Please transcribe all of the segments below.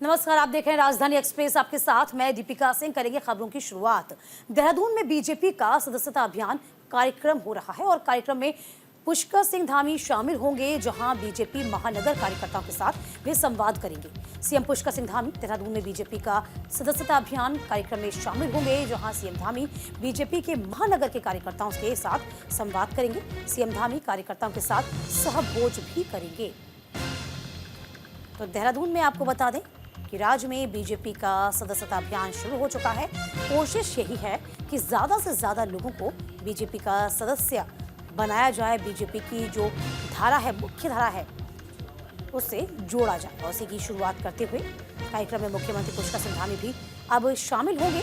नमस्कार, आप देख रहे हैं राजधानी एक्सप्रेस। आपके साथ मैं दीपिका सिंह। करेंगे खबरों की शुरुआत। देहरादून में बीजेपी का सदस्यता अभियान कार्यक्रम हो रहा है और कार्यक्रम में पुष्कर सिंह धामी शामिल होंगे, जहां बीजेपी महानगर कार्यकर्ताओं के साथ वे संवाद करेंगे। सीएम पुष्कर सिंह धामी देहरादून में बीजेपी का सदस्यता अभियान कार्यक्रम में शामिल होंगे, जहां सीएम धामी बीजेपी के महानगर के कार्यकर्ताओं के साथ संवाद करेंगे। सीएम धामी कार्यकर्ताओं के साथ सहभोज भी करेंगे। तो देहरादून में आपको बता दें कि राज्य में बीजेपी का सदस्यता अभियान शुरू हो चुका है। कोशिश यही है कि ज्यादा से ज्यादा लोगों को बीजेपी का सदस्य बनाया जाए, बीजेपी की जो धारा है, मुख्य धारा है, उससे जोड़ा जाए। और इसी की शुरुआत करते हुए कार्यक्रम में मुख्यमंत्री पुष्कर सिंह धामी भी अब शामिल होंगे।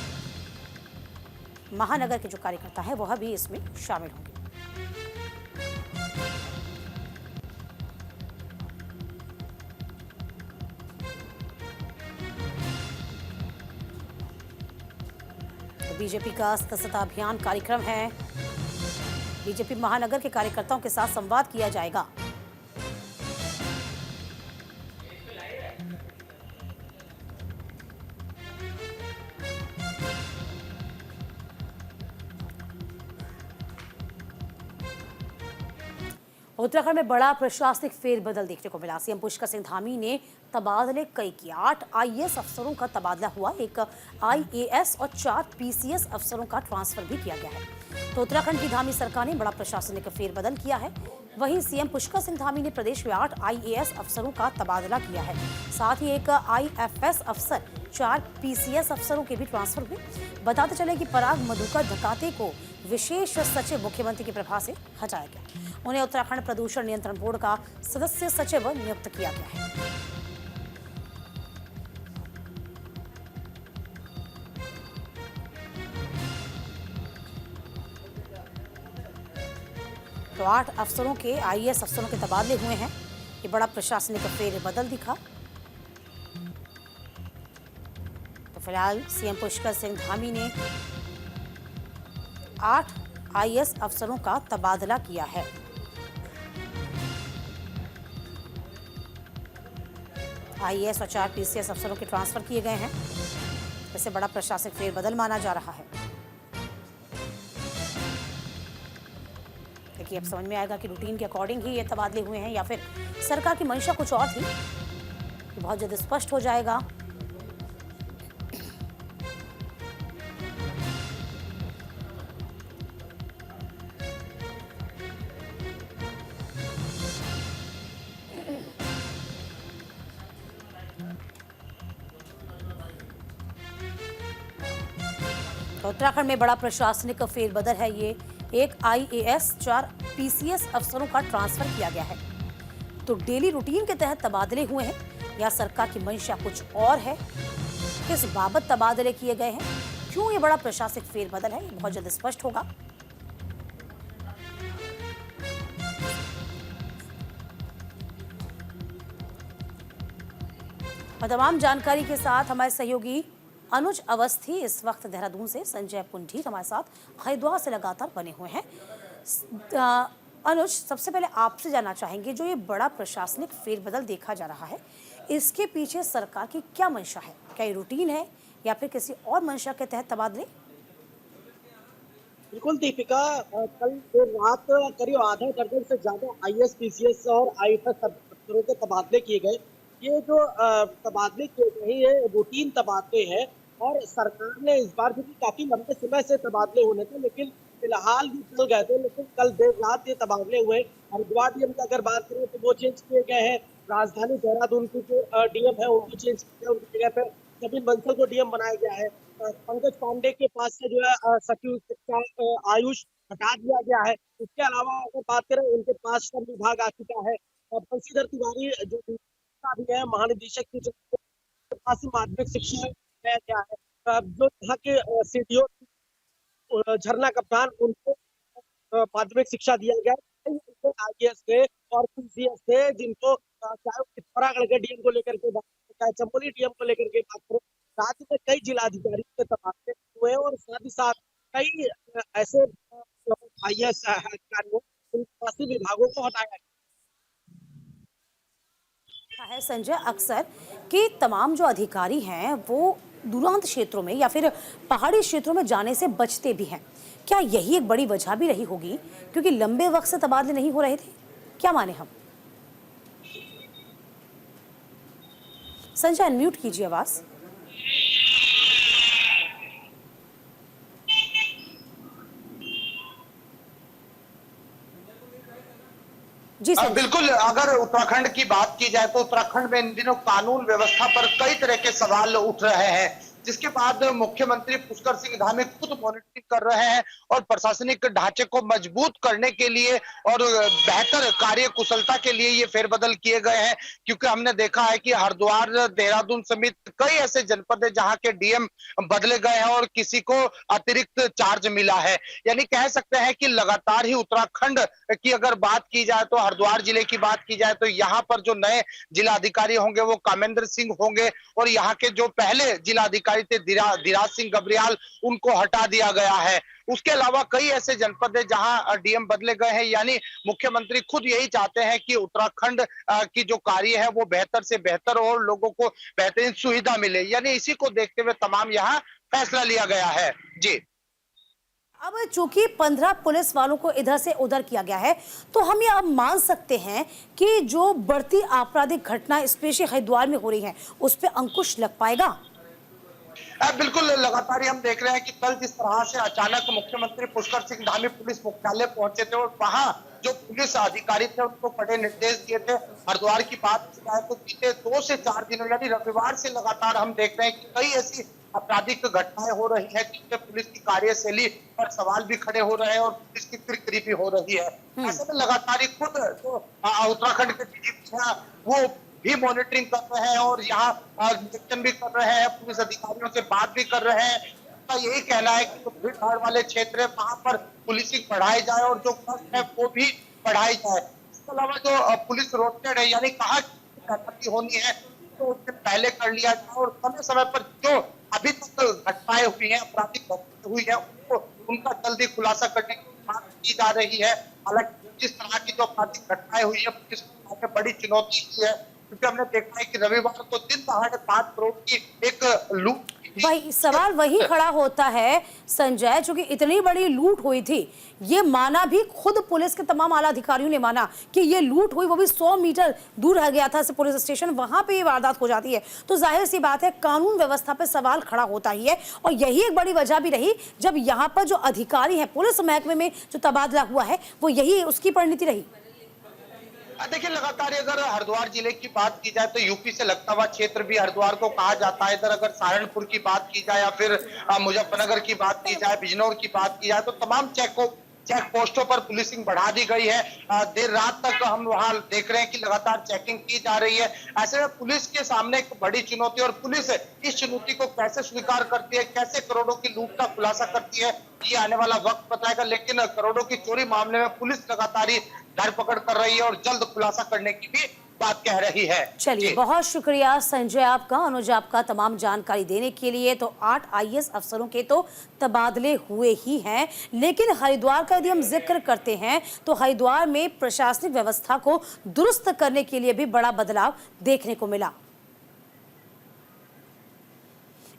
महानगर के जो कार्यकर्ता है वह भी इसमें शामिल होंगे। बीजेपी का सदस्यता अभियान कार्यक्रम है। बीजेपी महानगर के कार्यकर्ताओं के साथ संवाद किया जाएगा। उत्तराखंड में बड़ा प्रशासनिक फेरबदल देखने को मिला। सीएम पुष्कर सिंह धामी ने तबादले कई किए। 8 आईएएस अफसरों का तबादला हुआ, 1 आईएएस और 4 पीसीएस अफसरों का ट्रांसफर भी किया गया है। तो उत्तराखंड की धामी सरकार ने बड़ा प्रशासनिक फेरबदल किया है। वहीं सीएम पुष्कर सिंह धामी ने प्रदेश में 8 आईएएस अफसरों का तबादला किया है। साथ ही 1 आईएफएस अफसर, 4 पीसीएस अफसरों के भी ट्रांसफर हुए। बताते चले कि पराग मधुकर धकाते को विशेष सचिव मुख्यमंत्री के प्रभार से हटाया गया। उन्हें उत्तराखंड प्रदूषण नियंत्रण बोर्ड का सदस्य सचिव नियुक्त किया गया है। तो 8 अफसरों के, आईएएस अफसरों के तबादले हुए हैं। ये बड़ा प्रशासनिक फेरबदल दिखा। तो फिलहाल सीएम पुष्कर सिंह धामी ने 8 आईएएस अफसरों का तबादला किया है। आईएएस और 4 पीसीएस अफसरों के ट्रांसफर किए गए हैं। इसे बड़ा प्रशासनिक फेरबदल माना जा रहा है। देखिए, अब समझ में आएगा कि रूटीन के अकॉर्डिंग ही ये तबादले हुए हैं या फिर सरकार की मंशा कुछ और थी। ये बहुत जल्द स्पष्ट हो जाएगा। तो उत्तराखंड में बड़ा प्रशासनिक फेरबदल है ये। 1 आईएएस, 4 पीसीएस अफसरों का ट्रांसफर किया गया है। तो डेली रूटीन के तहत तबादले हुए हैं या सरकार की मंशा कुछ और है? किस बाबत तबादले किए गए हैं, क्यों ये बड़ा प्रशासनिक फेरबदल है, ये बहुत जल्द स्पष्ट होगा। और तमाम जानकारी के साथ हमारे सहयोगी अनुज अवस्थी इस वक्त देहरादून से, संजय पुंडीर हमारे साथ हरिद्वार से लगातार बने हुए हैं। अनुज, सबसे पहले आपसे जानना चाहेंगे, जो ये बड़ा प्रशासनिक फेरबदल देखा जा रहा है, इसके पीछे सरकार की क्या मंशा है? क्या ये रूटीन है या फिर किसी और मंशा के तहत तबादले? बिल्कुल दीपिका, कल देर रात करीब आधा दर्जन से ज्यादा आईएएस, पीसीएस और आईएफएस अफसरों के तबादले किए गए। ये जो तबादले किए गए हैं, ये रूटीन तबादले हैं और सरकार ने इस बार भी काफी लंबे समय से तबादले होने थे, लेकिन फिलहाल ये चल गए थे। लेकिन कल देर रात ये तबादले हुए। हरिद्वार डीएम की अगर बात करें तो वो चेंज किए गए हैं। राजधानी देहरादून के जो डीएम है उनको चेंज किया गया, उनकी जगह पे नवीन बंसल को डीएम बनाया गया है। पंकज पांडे के पास से जो है सचिव शिक्षा आयुष हटा दिया गया है। इसके अलावा अगर बात करें, उनके पास श्रम विभाग आ चुका है। बंशीधर तिवारी जो भी है महानिदेशक की पास से माध्यमिक शिक्षा दिया गया है। जो यहाँ के सीडीओ झरना कप्तान, उनको माध्यमिक शिक्षा दिया गया है। आईएएस थे और पीसीएस थे, जिनको चाहे पिथौरागढ़ के डीएम को लेकर के बात करें, चाहे चमोली डीएम को लेकर के बात करें, राज्य में कई जिलाधिकारी के तबादले हुए और साथ ही साथ कई ऐसे आईएएस अधिकारियों, उन 80 विभागों को हटाया गया। है संजय अक्सर कि तमाम जो अधिकारी हैं वो दूरांत क्षेत्रों में या फिर पहाड़ी क्षेत्रों में जाने से बचते भी हैं। क्या यही एक बड़ी वजह भी रही होगी क्योंकि लंबे वक्त से तबादले नहीं हो रहे थे? क्या माने हम? संजय अनम्यूट कीजिए आवाज। जी संजय। बिल्कुल, अगर उत्तराखंड की बात की जाए तो उत्तराखंड में इन दिनों कानून व्यवस्था पर कई तरह के सवाल उठ रहे हैं, जिसके बाद मुख्यमंत्री पुष्कर सिंह धामी खुद मॉनिटरिंग कर रहे हैं और प्रशासनिक ढांचे को मजबूत करने के लिए और बेहतर कार्य कुशलता के लिए ये फेरबदल किए गए हैं। क्योंकि हमने देखा है कि हरिद्वार, देहरादून समेत कई ऐसे जनपद है जहां के डीएम बदले गए हैं और किसी को अतिरिक्त चार्ज मिला है। यानी कह सकते हैं कि लगातार ही उत्तराखंड की अगर बात की जाए तो हरिद्वार जिले की बात की जाए तो यहाँ पर जो नए जिला अधिकारी होंगे वो कामेंद्र सिंह होंगे और यहाँ के जो पहले जिला अधिकारी थे धीराज सिंह गबरियाल, उनको हटा दिया गया है। उसके अलावा कई ऐसे जनपद है जहां डीएम बदले गए हैं। यानी मुख्यमंत्री खुद यही चाहते हैं कि उत्तराखंड की जो कार्य है वो बेहतर से बेहतर और लोगों को बेहतरीन सुविधा मिले। यानी इसी को देखते हुए तमाम यहाँ फैसला लिया गया है। जी, अब चूंकि 15 पुलिस वालों को इधर से उधर किया गया है तो हम ये अब मान सकते हैं कि जो बढ़ती आपराधिक घटना स्पेशली हरिद्वार में हो रही है उस पर अंकुश लग पाएगा? बिल्कुल, लगातार हम देख रहे हैं कि कल जिस तरह से अचानक मुख्यमंत्री पुष्कर सिंह धामी पुलिस मुख्यालय पहुंचे थे और वहां जो पुलिस अधिकारी थे उनको कड़े निर्देश दिए थे। हरिद्वार की बात की जाए तो बीते 2 से 4 दिनों यानी रविवार से लगातार हम देख रहे हैं कि कई ऐसी आपराधिक घटनाएं हो रही है जिससे पुलिस की कार्यशैली पर सवाल भी खड़े हो रहे हैं और पुलिस की फिरकरी भी हो रही है। ऐसे में लगातार ही खुद जो उत्तराखंड के डीजीपी हैं वो भी मॉनिटरिंग कर रहे हैं और यहाँ निरीक्षण भी कर रहे हैं, पुलिस अधिकारियों से बात भी कर रहे हैं। उनका यही कहना है कि जो भीड़ भाड़ वाले क्षेत्र है वहां पर पुलिसिंग बढ़ाई जाए और जो गश्त है वो भी बढ़ाई जाए। इसके अलावा जो पुलिस रोस्टेड है यानी कहा की होनी है तो उससे पहले कर लिया जाए और समय समय पर जो अभी तक घटनाएं हुई है, आपराधिक घटनाएं हुई है, उनका जल्दी खुलासा करने की बात की जा रही है। हालांकि जिस तरह की जो आपराधिक घटनाएं हुई है पुलिस को बड़ी चुनौती है क्योंकि हमने देखा है कि रविवार को दिन दहाड़े 5 करोड़ की एक लूट। वही सवाल वही खड़ा होता है संजय, चूंकि इतनी बड़ी लूट हुई थी, ये माना भी खुद पुलिस के तमाम आला अधिकारियों ने माना कि ये लूट हुई, वो भी 100 मीटर दूर रह गया था पुलिस स्टेशन, वहां पे ये वारदात हो जाती है। तो जाहिर सी बात है कानून व्यवस्था पे सवाल खड़ा होता ही है और यही एक बड़ी वजह भी रही जब यहाँ पर जो अधिकारी है पुलिस महकमे में जो तबादला हुआ है वो यही उसकी परिणति रही। देखिए, लगातार अगर हरिद्वार जिले की बात की जाए तो यूपी से लगता हुआ क्षेत्र भी हरिद्वार को कहा जाता है। इधर अगर सहारनपुर की बात की जाए या फिर मुजफ्फरनगर की बात की जाए, बिजनौर की बात की जाए तो तमाम चेक पोस्टों पर पुलिसिंग बढ़ा दी गई है। देर रात तक हम वहां देख रहे हैं कि लगातार चेकिंग की जा रही है। ऐसे में पुलिस के सामने एक बड़ी चुनौती और पुलिस इस चुनौती को कैसे स्वीकार करती है, कैसे करोड़ों की लूट का खुलासा करती है, ये आने वाला वक्त बताएगा। लेकिन करोड़ों की चोरी मामले में पुलिस लगातार ही धरपकड़ कर रही है और जल्द खुलासा करने की भी बात कह रही है। चलिए, बहुत शुक्रिया संजय आपका, अनुज आपका तमाम जानकारी देने के लिए। तो 8 आईएएस अफसरों के तो तबादले हुए ही हैं, लेकिन हरिद्वार का यदि हम जिक्र करते हैं तो हरिद्वार में प्रशासनिक व्यवस्था को दुरुस्त करने के लिए भी बड़ा बदलाव देखने को मिला।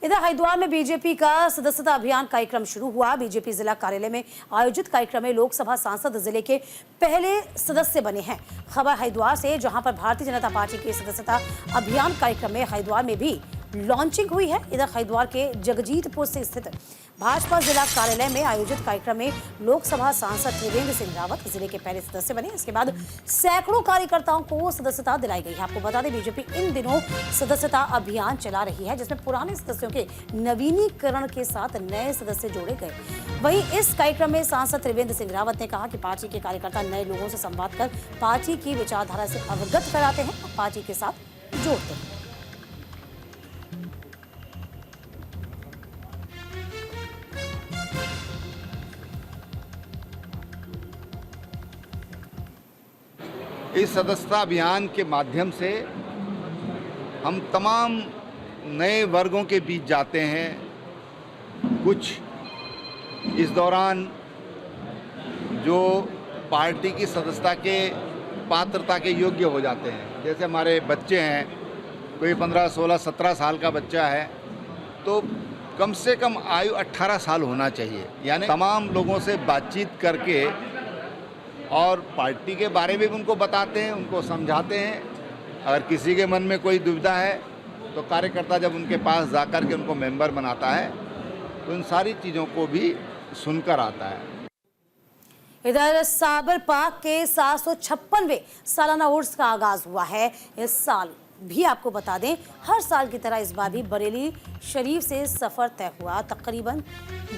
इधर हरिद्वार में बीजेपी का सदस्यता अभियान कार्यक्रम शुरू हुआ। बीजेपी जिला कार्यालय में आयोजित कार्यक्रम में लोकसभा सांसद जिले के पहले सदस्य बने हैं। खबर हरिद्वार से, जहां पर भारतीय जनता पार्टी के सदस्यता अभियान कार्यक्रम में हरिद्वार में भी लॉन्चिंग हुई है। इधर हरिद्वार के जगजीतपुर से स्थित भाजपा जिला कार्यालय में आयोजित कार्यक्रम में लोकसभा सांसद त्रिवेंद्र सिंह रावत जिले के पहले सदस्य बने। इसके बाद सैकड़ों कार्यकर्ताओं को सदस्यता दिलाई गई है। आपको बता दें, बीजेपी इन दिनों सदस्यता अभियान चला रही है जिसमें पुराने सदस्यों के नवीनीकरण के साथ नए सदस्य जोड़े गए। वहीं इस कार्यक्रम में सांसद त्रिवेंद्र सिंह रावत ने कहा कि पार्टी के कार्यकर्ता नए लोगों से संवाद कर पार्टी की विचारधारा से अवगत कराते हैं और पार्टी के साथ जोड़ते हैं। इस सदस्यता अभियान के माध्यम से हम तमाम नए वर्गों के बीच जाते हैं। कुछ इस दौरान जो पार्टी की सदस्यता के पात्रता के योग्य हो जाते हैं, जैसे हमारे बच्चे हैं, कोई 15, 16, 17 साल का बच्चा है, तो कम से कम आयु 18 साल होना चाहिए। यानी तमाम लोगों से बातचीत करके और पार्टी के बारे में भी उनको बताते हैं, उनको समझाते हैं। अगर किसी के मन में कोई दुविधा है तो कार्यकर्ता जब उनके पास जाकर के उनको मेंबर बनाता है तो इन सारी चीज़ों को भी सुनकर आता है। इधर साबर पार्क के 756वें सालाना उर्स का आगाज हुआ है। इस साल भी आपको बता दें, हर साल की तरह इस बार भी बरेली शरीफ से सफर तय हुआ। तकरीबन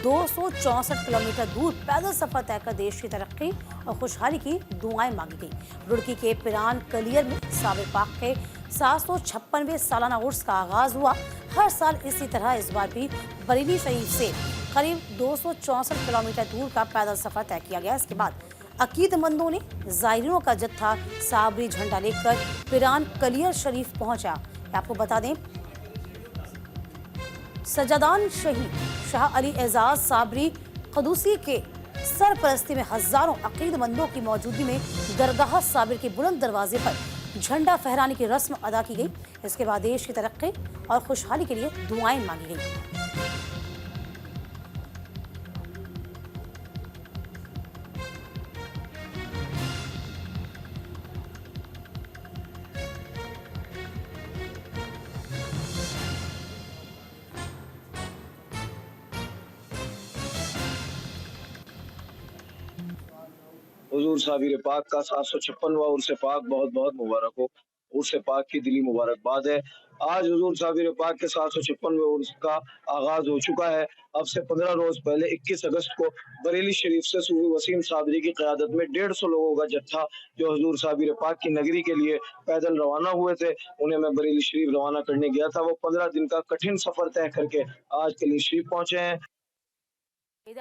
264 किलोमीटर दूर पैदल सफर तय कर देश की तरक्की और खुशहाली की दुआएं मांगी गई। रुड़की के पिरान कलियर में साबर पार्क के 756वें सालाना उर्स का आगाज हुआ। हर साल इसी तरह इस बार भी बरेली शरीफ से करीब 264 किलोमीटर दूर का पैदल सफर तय किया गया। इसके बाद अकीदमंदों ने जायरीनों का जत्था साबरी झंडा लेकर पिरान कलियर शरीफ पहुंचा। आपको बता दें, सजादान शहीद शाह अली एजाज साबरी कदूसी के सरपरस्ती में हजारों अकीदमंदों की मौजूदगी में दरगाह साबिर के बुलंद दरवाजे पर झंडा फहराने की रस्म अदा की गई। इसके बाद देश की तरक्की और खुशहाली के लिए दुआएं मांगी गई। हुजूर साबिर पाक का 756वां उर्स पाक बहुत बहुत मुबारक हो। उर्स पाक की दिली मुबारकबाद है। आज हुजूर साबिर पाक के 756वें उर्स का आगाज हो चुका है। अब से 15 रोज पहले 21 अगस्त को बरेली शरीफ से सूफी वसीम साबरी की क़यादत में 150 लोगों का जत्था जो हुजूर साबिर पाक की नगरी के लिए पैदल रवाना हुए थे, उन्हें मैं बरेली शरीफ रवाना करने गया था। वो 15 दिन का कठिन सफर तय करके आज कली शरीफ पहुंचे हैं।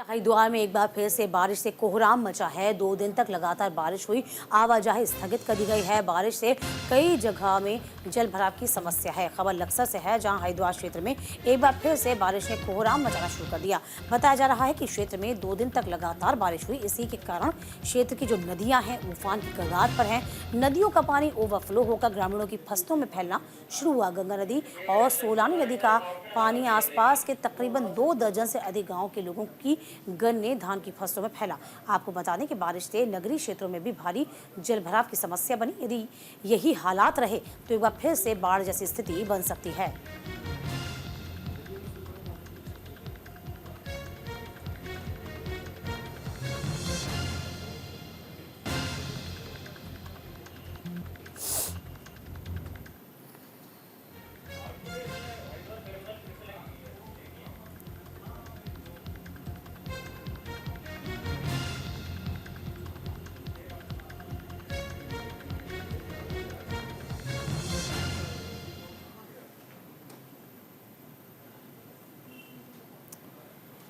हरिद्वार में एक बार फिर से बारिश से कोहराम मचा है। 2 दिन तक लगातार बारिश हुई, आवाजाही स्थगित कर दी गई है। बारिश से कई जगह में जल भराव की समस्या है। खबर लक्सर से है, जहां हरिद्वार क्षेत्र में एक बार फिर से बारिश ने कोहराम मचाना शुरू कर दिया। बताया जा रहा है कि क्षेत्र में 2 दिन तक लगातार बारिश हुई। इसी के कारण क्षेत्र की जो नदियां हैं उफान की कगार पर हैं। नदियों का पानी ओवरफ्लो होकर ग्रामीणों की फसलों में फैलना शुरू हुआ। गंगा नदी और सोलानी नदी का पानी आसपास के तकरीबन 2 दर्जन से अधिक गाँव के लोगों की गन्ने धान की फसलों में फैला। आपको बता दें कि बारिश से नगरीय क्षेत्रों में भी भारी जलभराव की समस्या बनी। यदि यही हालात रहे तो एक बार फिर से बाढ़ जैसी स्थिति बन सकती है।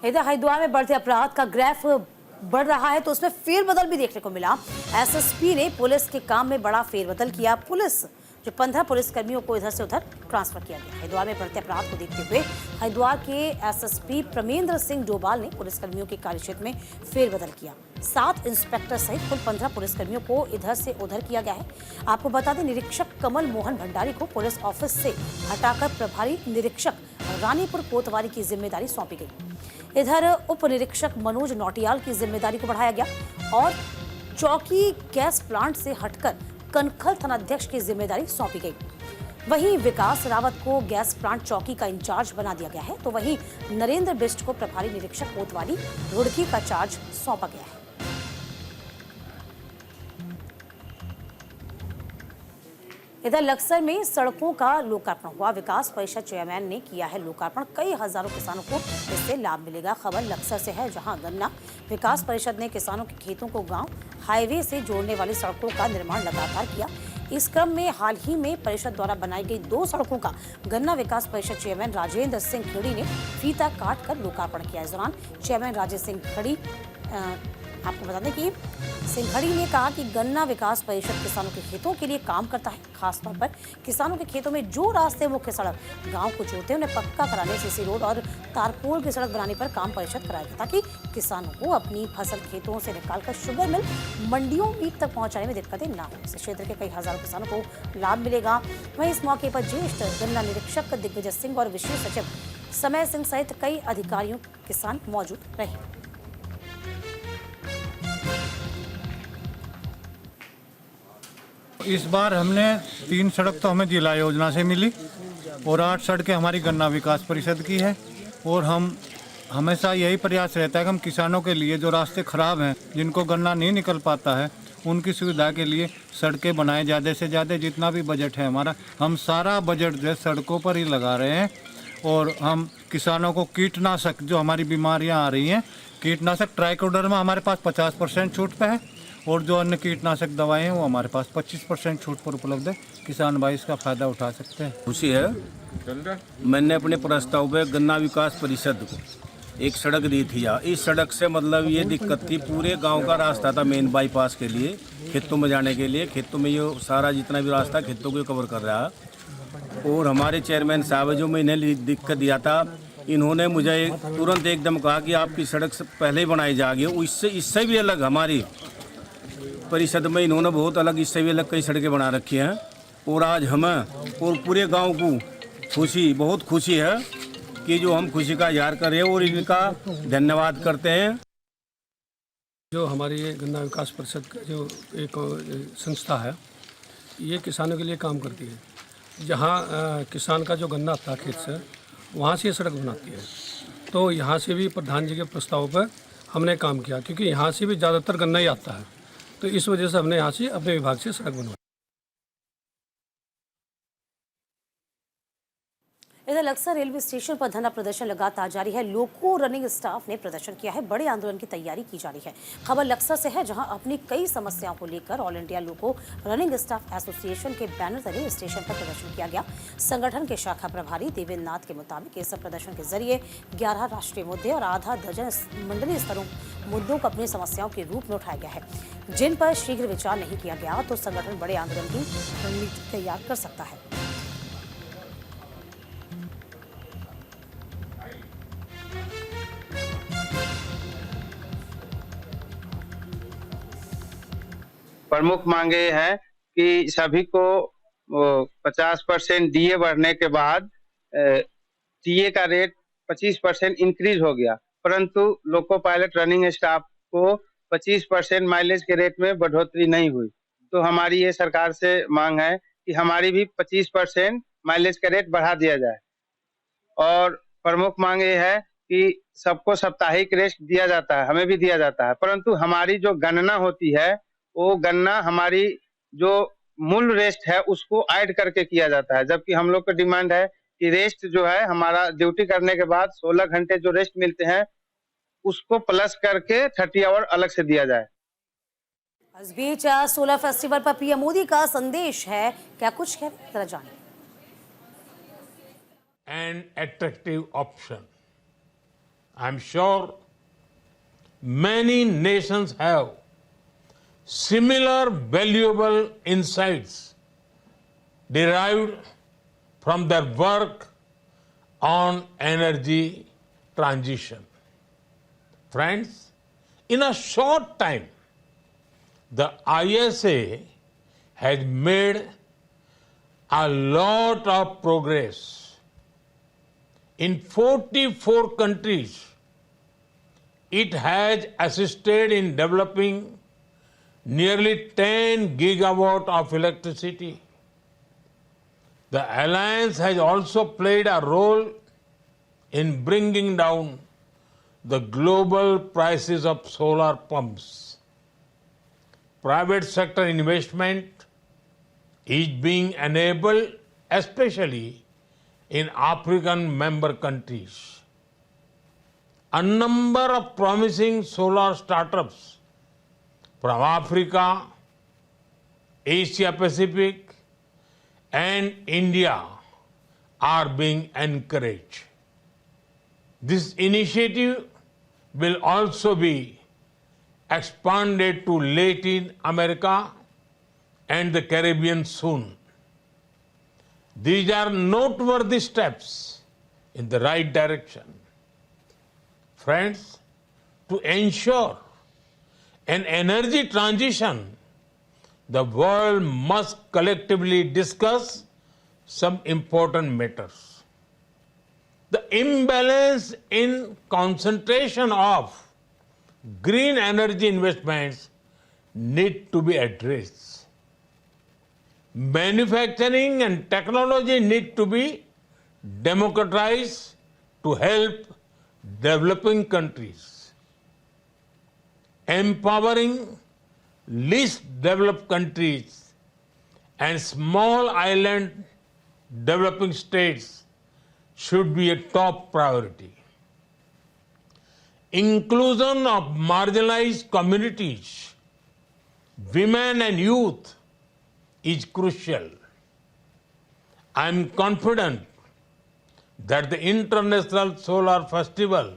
इधर हरिद्वार में बढ़ते अपराध का ग्राफ बढ़ रहा है तो उसमें फेरबदल भी देखने को मिला। एसएसपी ने पुलिस के काम में बड़ा फेरबदल किया। पुलिस जो 15 पुलिसकर्मियों को इधर से उधर ट्रांसफर किया गया। हरिद्वार में बढ़ते अपराध को देखते हुए हरिद्वार के एसएसपी प्रमेंद्र सिंह डोभाल ने पुलिसकर्मियों के कार्यक्षेत्र में फेरबदल किया। 7 इंस्पेक्टर सहित कुल 15 पुलिसकर्मियों को इधर से उधर किया गया है। आपको बता दें, निरीक्षक कमल मोहन भंडारी को पुलिस ऑफिस से हटाकर प्रभारी निरीक्षक रानीपुर कोतवाली की जिम्मेदारी सौंपी गई। इधर उप निरीक्षक मनोज नौटियाल की जिम्मेदारी को बढ़ाया गया और चौकी गैस प्लांट से हटकर कनखल थानाध्यक्ष की जिम्मेदारी सौंपी गई। वहीं विकास रावत को गैस प्लांट चौकी का इंचार्ज बना दिया गया है, तो वहीं नरेंद्र बिष्ट को प्रभारी निरीक्षक कोतवाली रुड़की का चार्ज सौंपा गया है। इधर लक्सर में सड़कों का लोकार्पण हुआ। विकास परिषद चेयरमैन ने किया है लोकार्पण। कई हजारों किसानों को इससे लाभ मिलेगा। खबर लक्सर से है, जहां गन्ना विकास परिषद ने किसानों के खेतों को गांव हाईवे से जोड़ने वाली सड़कों का निर्माण लगातार किया। इस क्रम में हाल ही में परिषद द्वारा बनाई गई 2 सड़कों का गन्ना विकास परिषद चेयरमैन राजेंद्र सिंह खड़ी ने फीता काट कर लोकार्पण किया। इस दौरान चेयरमैन राजेंद्र सिंह खड़ी आपको बता दें कि सिंघड़ी ने कहा कि गन्ना विकास परिषद किसानों के खेतों के लिए काम करता है। खासतौर पर किसानों के खेतों में जो रास्ते मुख्य सड़क गांव को जोड़ते हैं उन्हें पक्का कराने, सीसी रोड और तारकोल की सड़क बनाने पर काम परिषद कराएगा, ताकि किसानों को अपनी फसल खेतों से निकालकर शुगर मिल मंडियों तक पहुंचाने में दिक्कतें ना हो। इस क्षेत्र के कई हजारों किसानों को लाभ मिलेगा। वहीं इस मौके पर ज्येष्ठ गन्ना निरीक्षक दिग्विजय सिंह और विशेष सचिव समय सिंह सहित कई अधिकारियों किसान मौजूद रहे। इस बार हमने 3 सड़क तो हमें जिला योजना से मिली और 8 सड़कें हमारी गन्ना विकास परिषद की है। और हम हमेशा यही प्रयास रहता है कि हम किसानों के लिए जो रास्ते खराब हैं, जिनको गन्ना नहीं निकल पाता है, उनकी सुविधा के लिए सड़कें बनाए। ज़्यादा से ज़्यादा जितना भी बजट है हमारा, हम सारा बजट जो है सड़कों पर ही लगा रहे हैं। और हम किसानों को कीटनाशक, जो हमारी बीमारियां आ रही हैं, कीटनाशक ट्राइकोडर्मा हमारे पास 50% छूट पे है और जो अन्य कीटनाशक दवाएं हैं वो हमारे पास 25% छूट पर उपलब्ध है। किसान भाई इसका फ़ायदा उठा सकते हैं। खुशी है, मैंने अपने प्रस्ताव पे गन्ना विकास परिषद को एक सड़क दी थी। इस सड़क से मतलब ये दिक्कत थी, पूरे गांव का रास्ता था मेन बाईपास के लिए, खेतों में जाने के लिए। खेतों में ये सारा जितना भी रास्ता खेतों को कवर कर रहा है। और हमारे चेयरमैन साहब जो मैंने दिक्कत दिया था, इन्होंने मुझे तुरंत एकदम कहा कि आपकी सड़क से पहले ही बनाई जाएगी। इससे भी अलग हमारी परिषद में इन्होंने बहुत अलग, इससे भी अलग कई सड़कें बना रखी हैं। और आज हमें और पूरे गांव को बहुत खुशी है कि जो हम खुशी का इजहार कर रहे हैं और इनका धन्यवाद करते हैं। जो हमारी ये गन्ना विकास परिषद का जो एक संस्था है, ये किसानों के लिए काम करती है। जहाँ किसान का जो गन्ना आता है खेत से, वहाँ से ये सड़क बनाती है। तो यहाँ से भी प्रधान जी के प्रस्ताव पर हमने काम किया, क्योंकि यहाँ से भी ज़्यादातर गन्ना ही आता है। तो इस वजह से हमने यहाँ से अपने विभाग से सड़क बनवाई। इधर लक्सर रेलवे स्टेशन पर धरना प्रदर्शन लगातार जारी है। लोको रनिंग स्टाफ ने प्रदर्शन किया है, बड़े आंदोलन की तैयारी की जा रही है। खबर लक्सर से है, जहां अपनी कई समस्याओं को लेकर ऑल इंडिया लोको रनिंग स्टाफ एसोसिएशन के बैनर तले स्टेशन पर प्रदर्शन किया गया। संगठन के शाखा प्रभारी देवेंद्र नाथ के मुताबिक इस प्रदर्शन के जरिए 11 राष्ट्रीय मुद्दे और आधा दर्जन मंडलीय स्तरों मुद्दों को अपनी समस्याओं के रूप में उठाया गया है, जिन पर शीघ्र विचार नहीं किया गया तो संगठन बड़े आंदोलन की रणनीति तैयार कर सकता है। प्रमुख मांगे हैं कि सभी को 50% डीए बढ़ने के बाद टीए का रेट 25% इंक्रीज हो गया, परंतु लोको पायलट रनिंग स्टाफ को 25% माइलेज के रेट में बढ़ोतरी नहीं हुई। तो हमारी ये सरकार से मांग है कि हमारी भी 25% माइलेज का रेट बढ़ा दिया जाए। और प्रमुख मांग ये है कि सबको साप्ताहिक रेस्ट दिया जाता है, हमें भी दिया जाता है, परंतु हमारी जो गणना होती है वो गन्ना हमारी जो मूल रेस्ट है उसको ऐड करके किया जाता है। जबकि हम लोग का डिमांड है कि रेस्ट जो है हमारा ड्यूटी करने के बाद 16 घंटे जो रेस्ट मिलते हैं उसको प्लस करके 30 आवर अलग से दिया जाए। इस बीच सोलर फेस्टिवल पर पीएम मोदी का संदेश है, क्या कुछ है जरा जानिए। An attractive option. I'm sure many nations have similar valuable insights derived from their work on energy transition. Friends, in a short time, the ISA has made a lot of progress. In 44 countries, it has assisted in developing nearly 10 gigawatt of electricity. The alliance has also played a role in bringing down the global prices of solar pumps. Private sector investment is being enabled, especially in African member countries. A number of promising solar startups from Africa, Asia Pacific, and India are being encouraged. This initiative will also be expanded to Latin America and the Caribbean soon. These are noteworthy steps in the right direction. Friends, to ensure an energy transition, the world must collectively discuss some important matters. The imbalance in concentration of green energy investments need to be addressed. Manufacturing and technology need to be democratized to help developing countries. Empowering least developed countries and small island developing states should be a top priority. Inclusion of marginalized communities, women and youth is crucial. I am confident that the International Solar Festival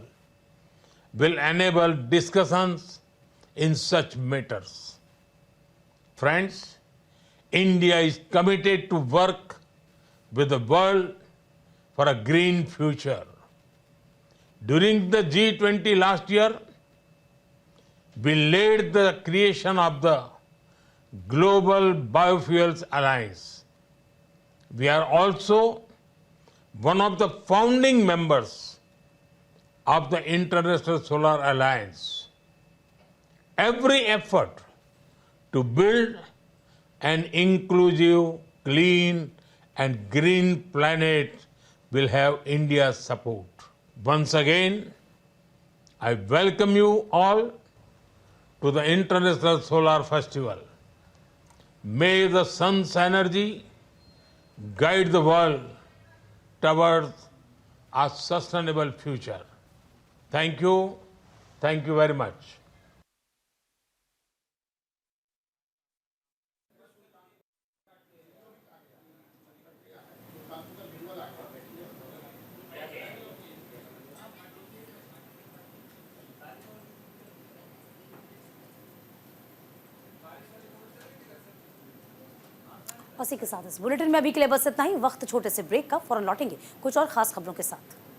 will enable discussions in such matters. Friends, India is committed to work with the world for a green future. During the G20 last year, we led the creation of the Global Biofuels Alliance. We are also one of the founding members of the International Solar Alliance. Every effort to build an inclusive, clean, and green planet will have India's support. Once again, I welcome you all to the International Solar Festival. May the sun's energy guide the world towards a sustainable future. Thank you. Thank you very much. इसी के साथ इस bulletin में अभी के लिए बस इतना ही। वक्त छोटे से ब्रेक का, फौरन लौटेंगे कुछ और खास खबरों के साथ।